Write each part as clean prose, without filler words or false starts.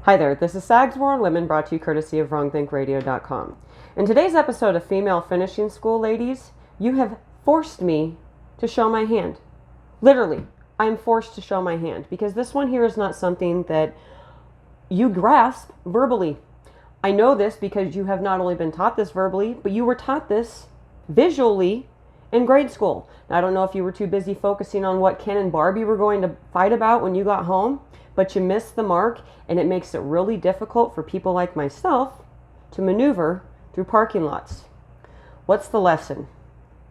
Hi there, this is Sags War on Women, brought to you courtesy of WrongThinkRadio.com. In today's episode of Female Finishing School, ladies, you have forced me to show my hand. Literally, I am forced to show my hand because this one here is not something that you grasp verbally. I know this because you have not only been taught this verbally, but you were taught this visually in grade school. Now, I don't know if you were too busy focusing on what Ken and Barbie were going to fight about when you got home, but you missed the mark, and it makes it really difficult for people like myself to maneuver through parking lots. What's the lesson?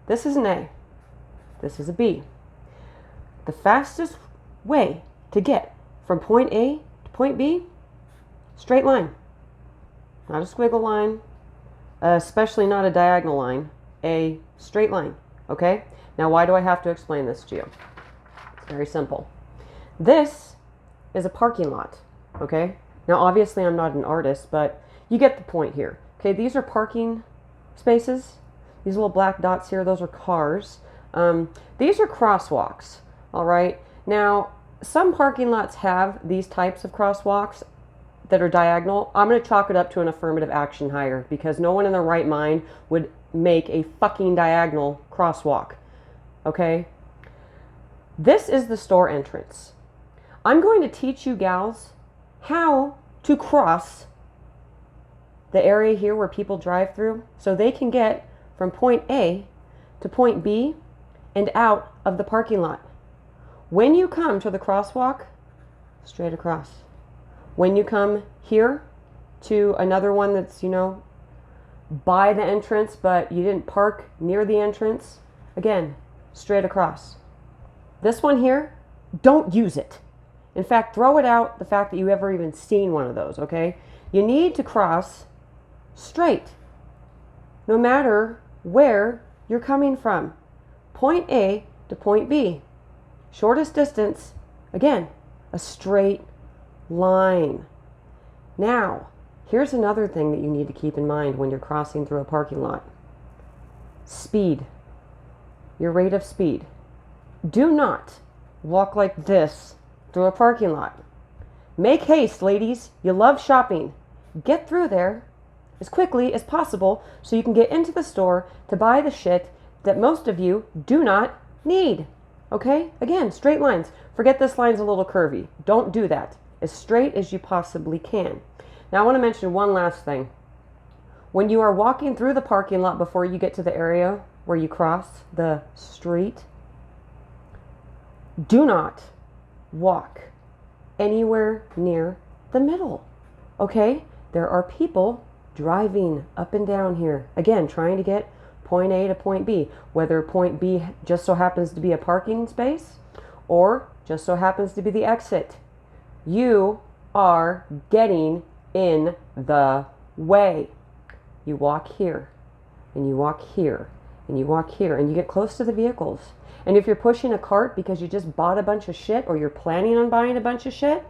This is an A. This is a B. The fastest way to get from point A to point B, straight line. Not a squiggle line, especially not a diagonal line, a straight line, okay? Now, why do I have to explain this to you? It's very simple. This is a parking lot, okay? Now, obviously, I'm not an artist, but you get the point here. Okay, these are parking spaces. These little black dots here, those are cars. These are crosswalks, all right? Now, some parking lots have these types of crosswalks that are diagonal. I'm going to chalk it up to an affirmative action hire because no one in their right mind would make a fucking diagonal crosswalk, okay? This is the store entrance. I'm going to teach you gals how to cross the area here where people drive through so they can get from point A to point B and out of the parking lot. When you come to the crosswalk, straight across. When you come here to another one that's, by the entrance, but you didn't park near the entrance, again, straight across. This one here, don't use it. In fact, throw it out, the fact that you ever even seen one of those, okay? You need to cross straight, no matter where you're coming from. Point A to point B. Shortest distance, again, a straight line. Now, here's another thing that you need to keep in mind when you're crossing through a parking lot. Speed. Your rate of speed. Do not walk like this through a parking lot. Make haste, ladies. You love shopping. Get through there as quickly as possible so you can get into the store to buy the shit that most of you do not need. Okay? Again, straight lines. Forget this line's a little curvy. Don't do that. As straight as you possibly can. Now, I want to mention one last thing. When you are walking through the parking lot before you get to the area where you cross the street, do not walk anywhere near the middle, okay? There are people driving up and down here, again, trying to get point A to point B, whether point B just so happens to be a parking space or just so happens to be the exit. You are getting in the way. You walk here, and you walk here, and you walk here, and you get close to the vehicles. And if you're pushing a cart because you just bought a bunch of shit or you're planning on buying a bunch of shit,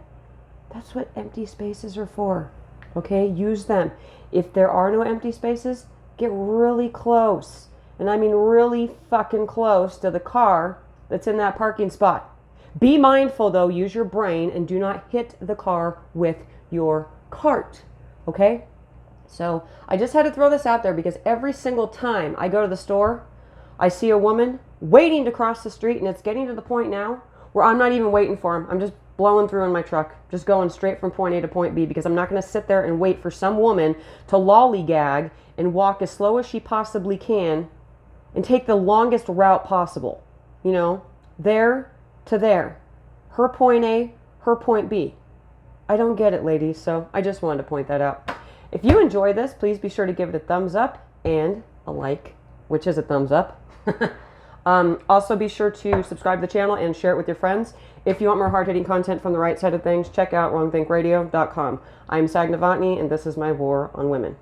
that's what empty spaces are for. Okay? Use them. If there are no empty spaces, get really close. And I mean really fucking close to the car that's in that parking spot. Be mindful though, use your brain and do not hit the car with your cart. Okay? So I just had to throw this out there because every single time I go to the store, I see a woman waiting to cross the street, and it's getting to the point now where I'm not even waiting for him. I'm just blowing through in my truck, just going straight from point A to point B because I'm not going to sit there and wait for some woman to lollygag and walk as slow as she possibly can and take the longest route possible. There to there. Her point A, her point B. I don't get it, ladies, so I just wanted to point that out. If you enjoy this, please be sure to give it a thumbs up and a like, which is a thumbs up. Also, be sure to subscribe to the channel and share it with your friends. If you want more hard-hitting content from the right side of things, check out WrongThinkRadio.com. I'm Sag Novotny, and this is my war on women.